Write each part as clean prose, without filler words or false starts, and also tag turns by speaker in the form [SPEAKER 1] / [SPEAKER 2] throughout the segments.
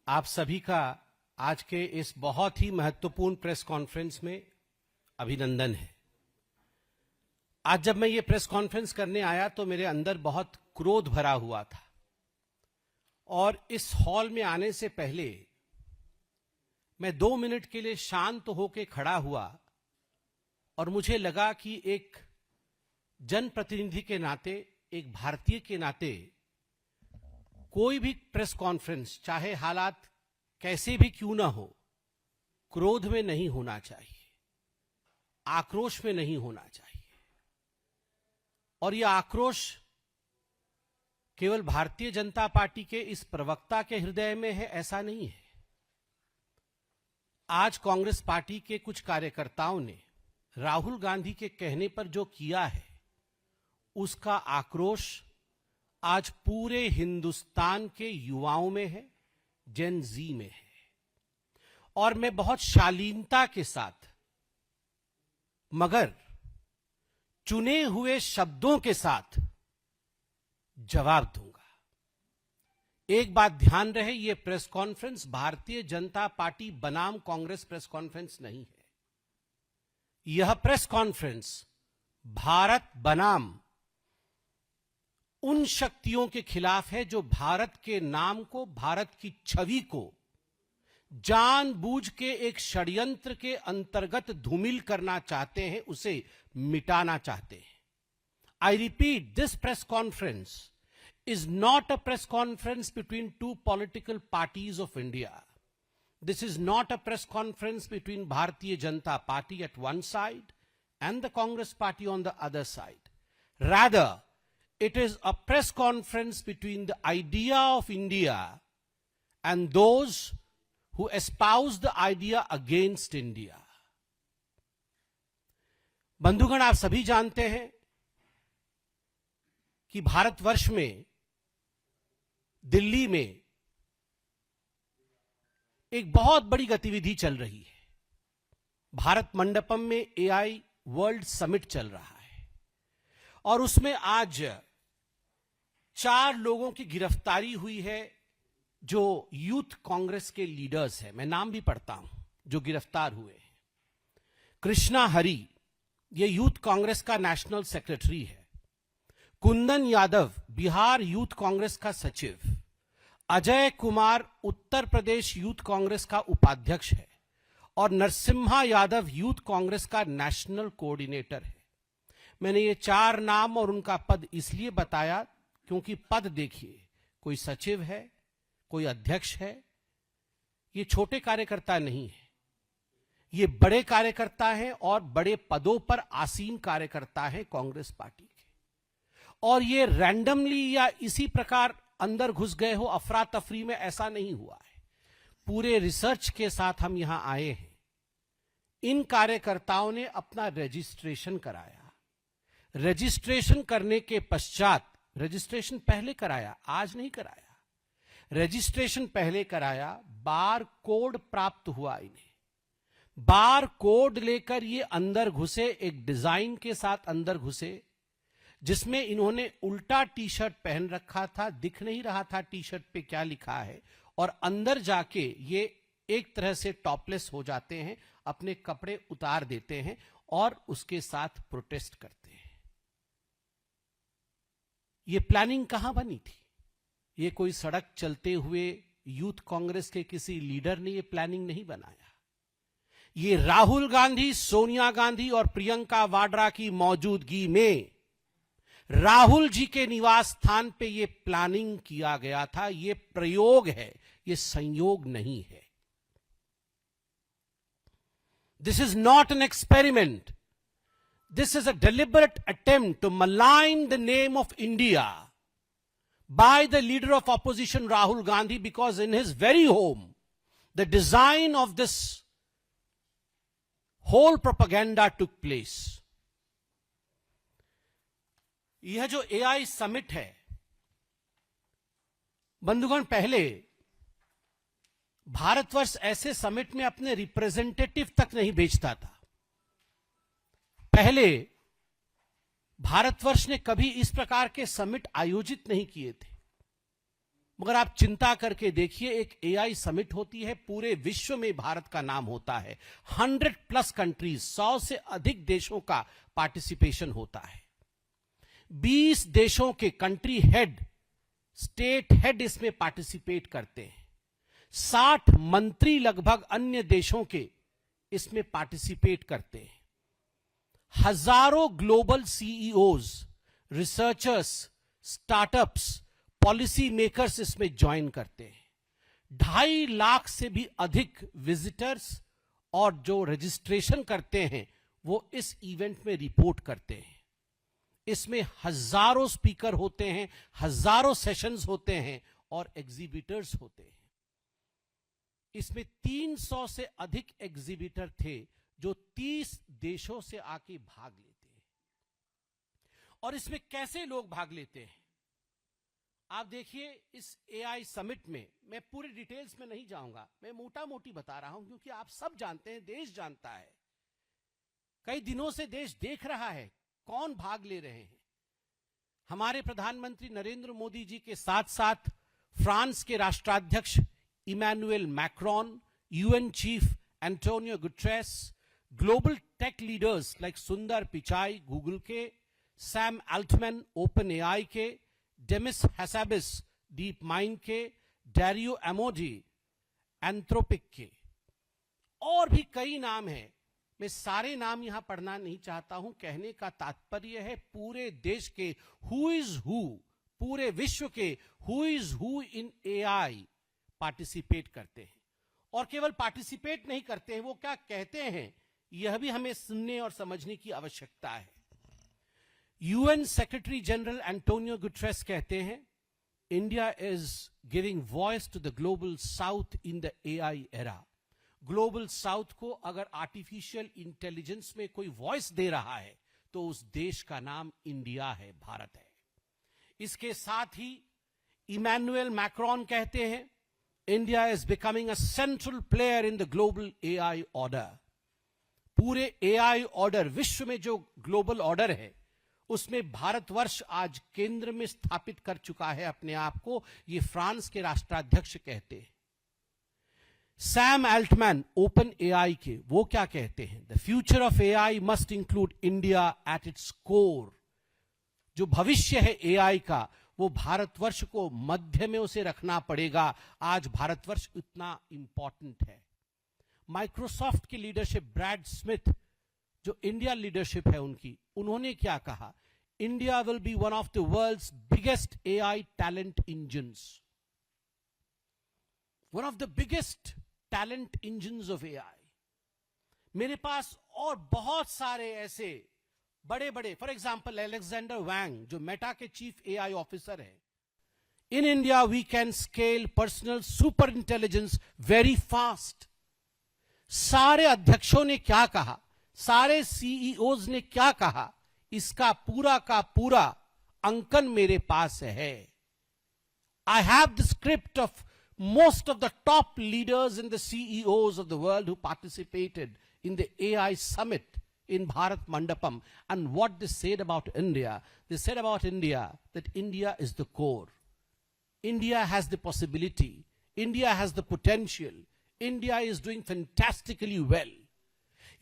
[SPEAKER 1] आप सभी का आज के इस बहुत ही महत्वपूर्ण प्रेस कॉन्फ्रेंस में अभिनंदन है। आज जब मैं ये प्रेस कॉन्फ्रेंस करने आया तो मेरे अंदर बहुत क्रोध भरा हुआ था और इस हॉल में आने से पहले मैं 2 मिनट के लिए शांत होकर खड़ा हुआ और मुझे लगा कि एक जनप्रतिनिधि के नाते, एक भारतीय के नाते कोई भी प्रेस कॉन्फ्रेंस, चाहे हालात कैसे भी क्यों ना हो, क्रोध में नहीं होना चाहिए, आक्रोश में नहीं होना चाहिए। और यह आक्रोश केवल भारतीय जनता पार्टी के इस प्रवक्ता के हृदय में है, ऐसा नहीं है। आज कांग्रेस पार्टी के कुछ कार्यकर्ताओं ने राहुल गांधी के कहने पर जो किया है, उसका आक्रोश आज पूरे हिंदुस्तान के युवाओं में है, जेन जी में है। और मैं बहुत शालीनता के साथ मगर चुने हुए शब्दों के साथ जवाब दूंगा। एक बात ध्यान रहे, यह press conference Bharatiya Janata party बनाम कांग्रेस प्रेस कॉन्फ्रेंस नहीं है। यह प्रेस कॉन्फ्रेंस भारत बनाम उन शक्तियों के खिलाफ है जो भारत के नाम को, भारत की छवि को जानबूझ के एक षड्यंत्र के अंतर्गत धूमिल करना चाहते हैं, उसे मिटाना चाहते हैं। I repeat, this press conference is not a press conference between two political parties of India. This is not a press conference between Bharatiya Janata Party at one side and the Congress Party on the other side. Rather, it is a press conference between the idea of India and those who espouse the idea against India. बंधुगण, आप सभी जानते हैं कि भारतवर्ष में, दिल्ली में एक बहुत बड़ी गतिविधि चल रही है। भारत मंडपम में एआई वर्ल्ड समिट चल रहा है और उसमें आज 4 लोगों की गिरफ्तारी हुई है जो यूथ कांग्रेस के लीडर्स हैं। मैं नाम भी पढ़ता हूं जो गिरफ्तार हुए हैं। कृष्णा हरी, ये यूथ कांग्रेस का नेशनल सेक्रेटरी है। कुंदन यादव, बिहार यूथ कांग्रेस का सचिव। अजय कुमार, उत्तर प्रदेश यूथ कांग्रेस का उपाध्यक्ष है और नरसिम्हा यादव यूथ कांग्रेस का नेशनल कोऑर्डिनेटर है। मैंने ये 4 नाम और उनका पद इसलिए बताया क्योंकि पद देखिए, कोई सचिव है, कोई अध्यक्ष है। ये छोटे कार्यकर्ता नहीं है, ये बड़े कार्यकर्ता हैं और बड़े पदों पर आसीन कार्यकर्ता है कांग्रेस पार्टी के। और ये रैंडमली या इसी प्रकार अंदर घुस गए हो अफरा तफरी में, ऐसा नहीं हुआ है। पूरे रिसर्च के साथ हम यहां आए हैं। इन कार्यकर्ताओं ने अपना रजिस्ट्रेशन कराया। रजिस्ट्रेशन करने के पश्चात, रजिस्ट्रेशन पहले कराया, आज नहीं कराया, रजिस्ट्रेशन पहले कराया, बार कोड प्राप्त हुआ इन्हें। बार कोड लेकर ये अंदर घुसे, एक डिजाइन के साथ अंदर घुसे जिसमें इन्होंने उल्टा टी शर्ट पहन रखा था, दिख नहीं रहा था टी शर्ट पे क्या लिखा है, और अंदर जाके ये एक तरह से टॉपलेस हो जाते हैं, अपने कपड़े उतार देते हैं और उसके साथ प्रोटेस्ट करते हैं। ये प्लानिंग कहां बनी थी? ये कोई सड़क चलते हुए यूथ कांग्रेस के किसी लीडर ने ये प्लानिंग नहीं बनाया। ये राहुल गांधी, सोनिया गांधी और प्रियंका वाड्रा की मौजूदगी में राहुल जी के निवास स्थान पे ये प्लानिंग किया गया था। ये प्रयोग है, ये संयोग नहीं है। This is not an experiment, this is a deliberate attempt to malign the name of India by the leader of opposition Rahul Gandhi, because in his very home the design of this whole propaganda took place. यह जो AI summit है, बंधुगण, पहले भारतवर्ष ऐसे summit में अपने representative तक नहीं भेजता था। पहले भारतवर्ष ने कभी इस प्रकार के समिट आयोजित नहीं किए थे। मगर आप चिंता करके देखिए, एक एआई समिट होती है, पूरे विश्व में भारत का नाम होता है, 100+ कंट्रीज, 100 से अधिक देशों का पार्टिसिपेशन होता है, 20 देशों के कंट्री हेड, स्टेट हेड इसमें पार्टिसिपेट करते हैं, 60 मंत्री लगभग अन्य देशों के इसमें पार्टिसिपेट करते हैं, हजारों global CEOs, researchers, startups, policy makers इसमें ज्वाइन करते हैं, 2.5 लाख से भी अधिक विजिटर्स और जो रजिस्ट्रेशन करते हैं वो इस इवेंट में रिपोर्ट करते हैं। इसमें हजारों स्पीकर होते हैं, हजारों सेशंस होते हैं और एग्जीबिटर्स होते हैं। इसमें 300 से अधिक एग्जीबिटर थे जो 30 देशों से आके भाग लेते हैं। और इसमें कैसे लोग भाग लेते हैं आप देखिए, इस एआई समिट में मैं पूरी डिटेल्स में नहीं जाऊंगा, मैं मोटा मोटी बता रहा हूं क्योंकि आप सब जानते हैं, देश जानता है, कई दिनों से देश देख रहा है कौन भाग ले रहे हैं। हमारे प्रधानमंत्री नरेंद्र मोदी जी के साथ साथ फ्रांस के राष्ट्राध्यक्ष Emmanuel Macron, UN chief Antonio Guterres, global tech leaders like Sundar Pichai Google के, सैम अल्टमैन ओपन एआई के, डेमिस हैसाबिस डीप माइंड के, डैरियो एमोजी एंथ्रोपिक के, और भी कई नाम हैं। मैं सारे नाम यहां पढ़ना नहीं चाहता हूं। कहने का तात्पर्य है पूरे देश के हु इज हु, पूरे विश्व के who is who in AI participate करते हैं। और केवल पार्टिसिपेट नहीं करते हैं, वो क्या कहते हैं यह भी हमें सुनने और समझने की आवश्यकता है। UN secretary general Antonio Guterres कहते हैं, India is giving voice to the global south in the AI era. Global south को अगर आर्टिफिशियल इंटेलिजेंस में कोई वॉइस दे रहा है तो उस देश का नाम इंडिया है, भारत है। इसके साथ ही इमैनुअल मैक्रोन कहते हैं, India is becoming a central player in the global AI order. पूरे एआई ऑर्डर, विश्व में जो ग्लोबल ऑर्डर है उसमें भारतवर्ष आज केंद्र में स्थापित कर चुका है अपने आप को, ये फ्रांस के राष्ट्राध्यक्ष कहते हैं। सैम अल्टमैन ओपन एआई के, वो क्या कहते हैं, the future of AI must include India at its core. जो भविष्य है एआई का वो भारतवर्ष को मध्य में उसे रखना पड़ेगा। आज भारतवर्ष इतना इंपॉर्टेंट है। माइक्रोसॉफ्ट की लीडरशिप, ब्रैड स्मिथ जो इंडिया लीडरशिप है उनकी, उन्होंने क्या कहा, India will be one of the world's biggest AI talent engines, one of the biggest talent engines of AI. मेरे पास और बहुत सारे ऐसे बड़े बड़े, फॉर एग्जाम्पल अलेक्जेंडर वैंग जो मेटा के चीफ एआई ऑफिसर है। In India we can scale personal super intelligence very fast. सारे अध्यक्षों ने क्या कहा, सारे सीईओज ने क्या कहा, इसका पूरा का पूरा अंकन मेरे पास है। I have the script of most of the top leaders and the CEOs of the world who participated in the AI summit in Bharat Mandapam, and what they said about India. They said about India that India is the core. India has the possibility. India has the potential. India is doing fantastically well.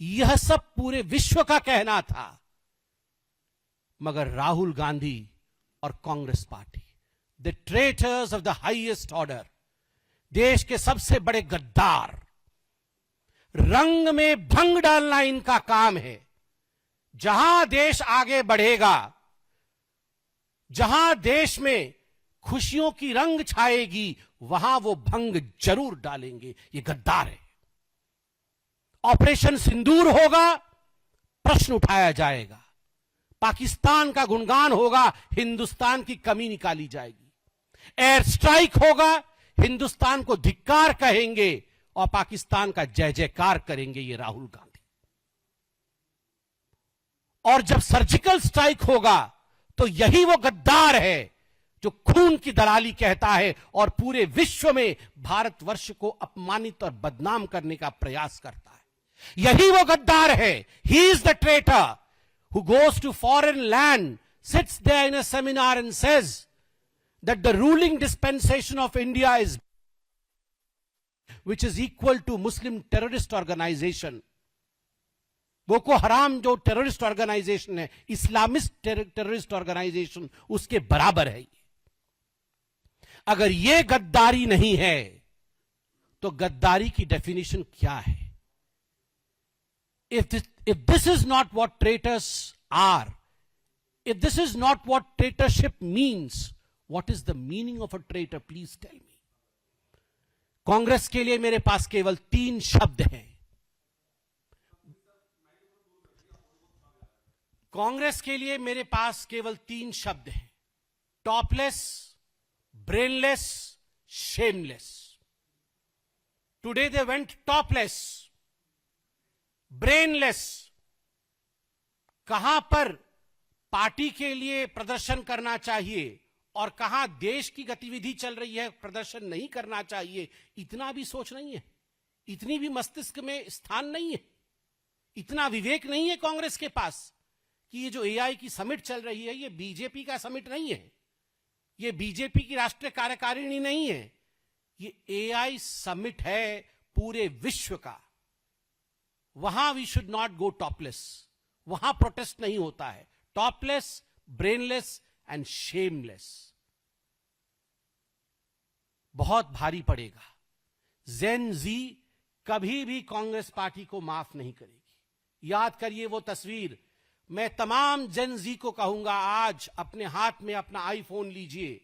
[SPEAKER 1] यह सब पूरे विश्व का कहना था, मगर राहुल गांधी और Congress party, the traitors of the highest order, देश के सबसे बड़े गद्दार, रंग में भंग डालना इनका काम है। जहां देश आगे बढ़ेगा, जहां देश में खुशियों की रंग छाएगी, वहां वो भंग जरूर डालेंगे। ये गद्दार है। ऑपरेशन सिंदूर होगा, प्रश्न उठाया जाएगा। पाकिस्तान का गुणगान होगा, हिंदुस्तान की कमी निकाली जाएगी। एयर स्ट्राइक होगा, हिंदुस्तान को धिक्कार कहेंगे और पाकिस्तान का जय जयकार करेंगे ये राहुल गांधी। और जब सर्जिकल स्ट्राइक होगा तो यही वो गद्दार है जो खून की दलाली कहता है और पूरे विश्व में भारतवर्ष को अपमानित और बदनाम करने का प्रयास करता है। यही वो गद्दार है। He is the traitor who goes to foreign land, sits there in a seminar and says that the ruling dispensation of India is, which is equal to Muslim terrorist organization. Boko हराम जो terrorist organisation है, Islamist terrorist organisation, उसके बराबर है। अगर यह गद्दारी नहीं है तो गद्दारी की डेफिनेशन क्या है? If this is not what traitors are, if this is not what traitorship means, what is the meaning of a traitor? Please tell me. Congress के लिए मेरे पास केवल 3 शब्द हैं। कांग्रेस के लिए मेरे पास केवल 3 शब्द हैं: topless, brainless, shameless. Today they went topless, brainless. कहां पर पार्टी के लिए प्रदर्शन करना चाहिए और कहां देश की गतिविधि चल रही है प्रदर्शन नहीं करना चाहिए, इतना भी सोच नहीं है, इतनी भी मस्तिष्क में स्थान नहीं है, इतना विवेक नहीं है कांग्रेस के पास कि ये जो एआई की समिट चल रही है ये बीजेपी का समिट नहीं है, ये बीजेपी की राष्ट्रीय कार्यकारिणी नहीं है, ये एआई समिट है पूरे विश्व का। वहां we should not go topless, वहां प्रोटेस्ट नहीं होता है। Topless, brainless and shameless. बहुत भारी पड़ेगा। जेन जी कभी भी कांग्रेस पार्टी को माफ नहीं करेगी। याद करिए वो तस्वीर। मैं तमाम जेन जी को कहूंगा, आज अपने हाथ में अपना आईफोन लीजिए,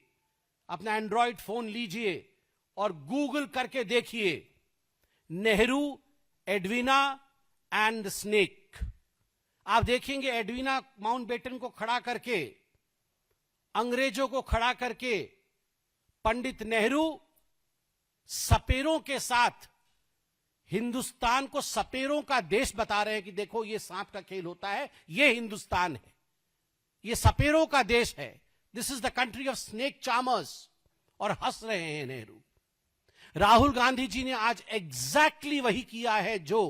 [SPEAKER 1] अपना एंड्रॉयड फोन लीजिए और गूगल करके देखिए Nehru, Edwina and the snake. आप देखेंगे एडवीना माउंटबेटन को खड़ा करके, अंग्रेजों को खड़ा करके पंडित नेहरू सपेरों के साथ हिंदुस्तान को सपेरों का देश बता रहे हैं कि देखो ये सांप का खेल होता है, ये हिंदुस्तान है, ये सपेरों का देश है, this is the country of snake charmers, और हंस रहे हैं नेहरू। राहुल गांधी जी ने आज एग्जैक्टली वही किया है जो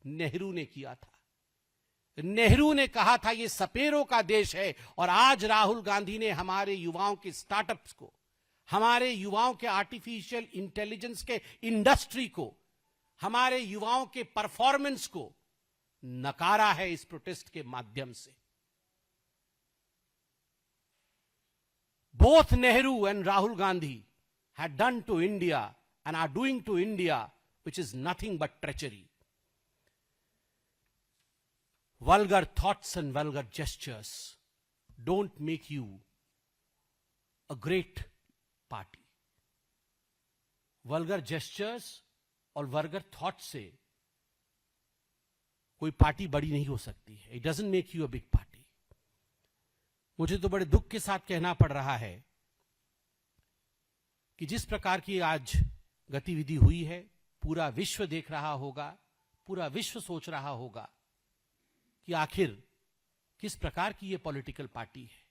[SPEAKER 1] नेहरू ने किया था। नेहरू ने कहा था ये सपेरों का देश है, और आज राहुल गांधी ने हमारे युवाओं के स्टार्टअप्स को, हमारे युवाओं के आर्टिफिशियल इंटेलिजेंस के इंडस्ट्री को, हमारे युवाओं के परफॉर्मेंस को नकारा है इस प्रोटेस्ट के माध्यम से। Both Nehru and Rahul Gandhi had done to India and are doing to India, which is nothing but treachery. Vulgar thoughts and vulgar gestures don't make you a great party. Vulgar gestures और vulgar thoughts से कोई party बड़ी नहीं हो सकती है. It doesn't make you a big party. मुझे तो बड़े दुख के साथ कहना पड़ रहा है कि जिस प्रकार की आज गतिविधि हुई है, पूरा विश्व देख रहा होगा, पूरा विश्व सोच रहा होगा कि आखिर किस प्रकार की ये पॉलिटिकल पार्टी है।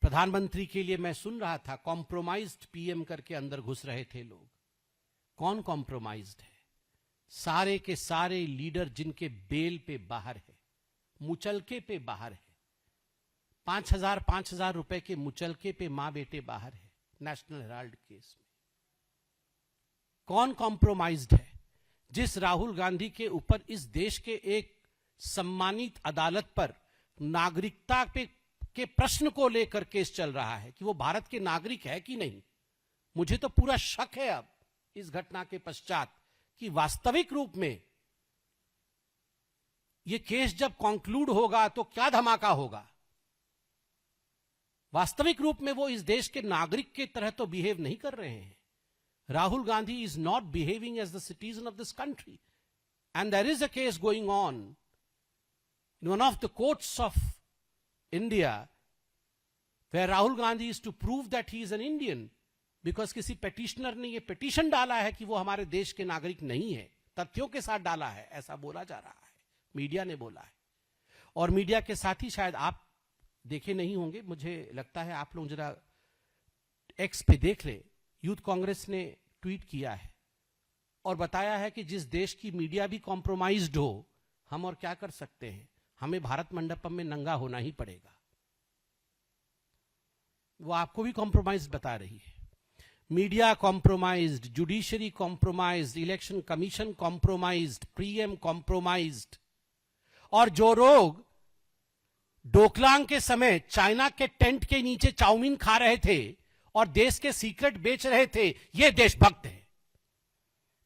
[SPEAKER 1] प्रधानमंत्री के लिए मैं सुन रहा था, कॉम्प्रोमाइज्ड पीएम करके अंदर घुस रहे थे लोग। कौन कॉम्प्रोमाइज्ड है? सारे के सारे लीडर जिनके बेल पे बाहर है, मुचलके पे बाहर है, 5,000 रुपए के मुचलके पे मां बेटे बाहर है नेशनल हेराल्ड केस में। कौन कॉम्प्रोमाइज्ड है? जिस राहुल गांधी के ऊपर इस देश के एक सम्मानित अदालत पर नागरिकता के प्रश्न को लेकर केस चल रहा है कि वो भारत के नागरिक है कि नहीं। मुझे तो पूरा शक है अब इस घटना के पश्चात कि वास्तविक रूप में ये केस जब कंक्लूड होगा तो क्या धमाका होगा। वास्तविक रूप में वो इस देश के नागरिक के तरह तो बिहेव नहीं कर रहे हैं। Rahul Gandhi is not behaving as the citizen of this country, and there is a case going on in one of the courts of India where Rahul Gandhi is to prove that he is an Indian, because किसी petitioner ने ये petition डाला है कि वो हमारे देश के नागरिक नहीं है, तथ्यों के साथ डाला है, ऐसा बोला जा रहा है, मीडिया ने बोला है। और मीडिया के साथ ही शायद आप देखे नहीं होंगे, मुझे लगता है आप लोग जरा एक्स पे देख ले, यूथ कांग्रेस ने ट्वीट किया है और बताया है कि जिस देश की मीडिया भी कॉम्प्रोमाइज्ड हो, हम और क्या कर सकते हैं, हमें भारत मंडपम में नंगा होना ही पड़ेगा। वो आपको भी कॉम्प्रोमाइज बता रही है। Media compromised, judiciary compromised, election commission compromised, PM compromised, और जो लोग डोकलाम के समय चाइना के टेंट के नीचे चाउमीन खा रहे थे और देश के सीक्रेट बेच रहे थे, ये देशभक्त है।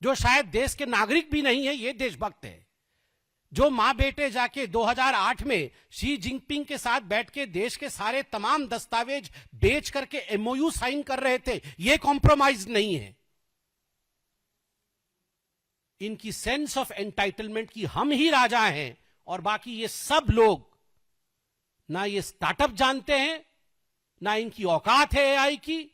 [SPEAKER 1] जो शायद देश के नागरिक भी नहीं है, ये देशभक्त है। जो मां बेटे जाके 2008 में शी जिनपिंग के साथ बैठ के देश के सारे तमाम दस्तावेज बेच करके एमओयू साइन कर रहे थे, ये कॉम्प्रोमाइज नहीं है। इनकी सेंस ऑफ एंटाइटलमेंट की हम ही राजा हैं और बाकी ये सब लोग ना ये स्टार्टअप जानते हैं, ना इनकी औकात है एआई की,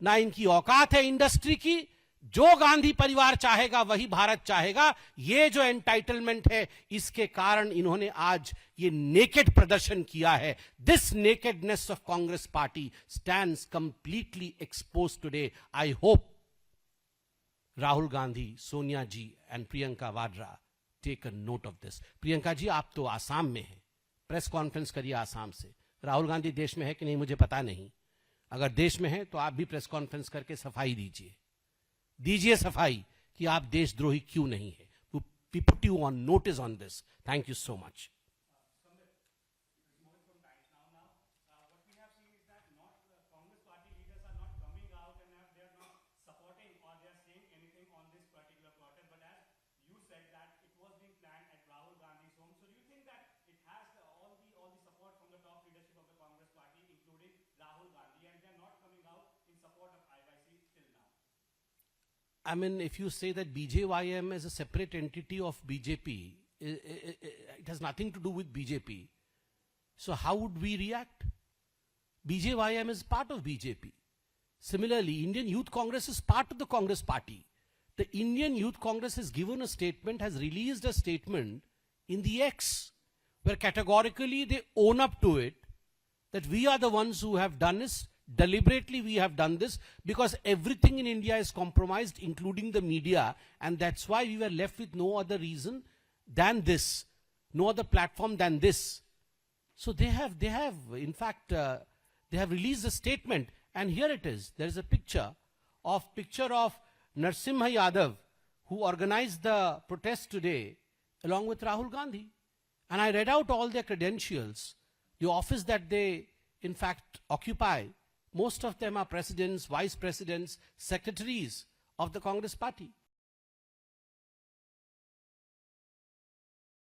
[SPEAKER 1] ना इनकी औकात है इंडस्ट्री की। जो गांधी परिवार चाहेगा वही भारत चाहेगा। ये जो एंटाइटलमेंट है, इसके कारण इन्होंने आज ये नेकेड प्रदर्शन किया है। This nakedness of Congress party stands completely expose today. I hope Rahul Gandhi, Sonia ji and Priyanka Vadra take a note of this. Priyanka ji, आप तो आसाम में हैं, प्रेस कॉन्फ्रेंस करिए आसाम से। राहुल गांधी देश में है कि नहीं मुझे पता नहीं, अगर देश में है तो आप भी प्रेस कॉन्फ्रेंस करके सफाई दीजिए सफाई कि आप देशद्रोही क्यों नहीं है। We put you on notice on this. Thank you so much.
[SPEAKER 2] What we have seen is that Congress party leaders are not coming out and they are not supporting or they are saying anything on this particular protest. But as you said that it was being planned at Rahul Gandhi's home, so do you think that it has all the support from the top leadership of the Congress party, including Rahul Gandhi, and they are not coming out in support of IYC till now?
[SPEAKER 1] I mean, if you say that BJYM is a separate entity of BJP, it has nothing to do with BJP. So how would we react? BJYM is part of BJP. Similarly, Indian Youth Congress is part of the Congress party. The Indian Youth Congress has given a statement, has released a statement in the X, where categorically they own up to it, that we are the ones who have done this. Deliberately we have done this because everything in India is compromised, including the media, and that's why we were left with no other reason than this, no other platform than this. So they have in fact, they have released a statement, and here it is. There is a picture of Narsimha Yadav, who organized the protest today along with Rahul Gandhi. And I read out all their credentials, the office that they in fact occupy. Most of them are presidents, vice presidents, secretaries of the Congress party.